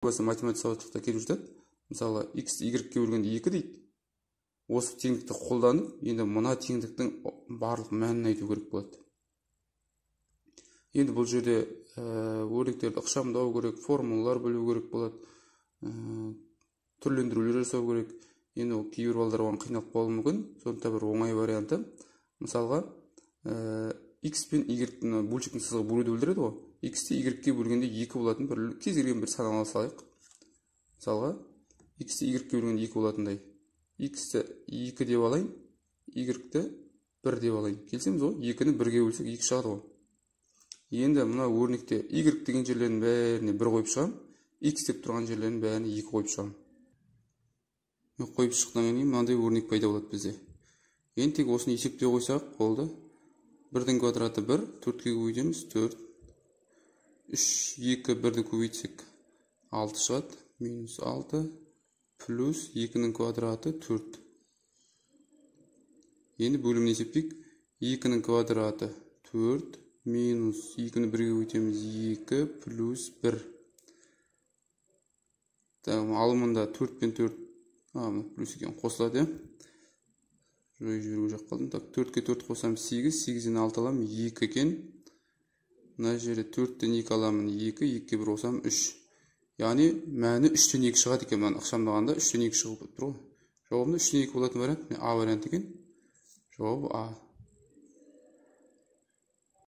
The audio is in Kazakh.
математика сауаттылықта келіп жатады. Мысалы x y-ге бөлгенде 2 дейді. Осы теңдікті қолданып, енді мына теңдіктің барлық мәнін айту керек болады. Енді бұл жерде өрнектерді ықшамдау керек, формулалар бөлу керек болады, түрлендірулер жасау керек. Енді ол кейбір балдар оған қиналып қалуы мүмкін. Сондықтан бір оңай варианты. Мысалға, x пен y-ні бөлшектің сызығы бөлуді білдіреді ғой. X-ті y-ге бөлгенде 2 болатын бір кез келген бір сан ала салайық. Мысалға, x-ті y-ге бөлгенде 2 болатындай. X-ті 2 деп алайын, y-ті 1 деп алайын. Келсеміз ғой, 2-ні 1-ге бөлсек 2 шығады ғой. Енді мына өрнекте y деген жерлердің бәріне 1 қойып шығам, x деп тұрған жерлердің бәріне 2 қойып шығам. Қойып шыққаннан кейін мынандай өрнек пайда болады бізде. Енді тек осыны есептей қойсақ болды. 1-дің квадраты 1, 4-ке көбейтеміз 4. 3, 2, 1-ді көбейтсек 6 шығады, минус 6, плюс 2-ның квадраты 4. Енді бөлімін есептейік. 2-ның квадраты 4, минус 2-ні 1-ге көбейтеміз 2, плюс 1. Алымында 4 пен 4, плюс екен қосылады. Жойып жіберуге жақ қалдым. 4-ке 4 қосам 8, 8-ден 6 аламын 2 екен. Мына жерде 4-тен 2 аламын 2, 2-ке 1 қосам 3. Яғни мәні 3-тен 2 шығады екен. Мен ықшамдағанда 3-тен 2 шығып тұр ғой. Жауабында 3-тен 2 болатын вариант А вариант екен. Жауабы А.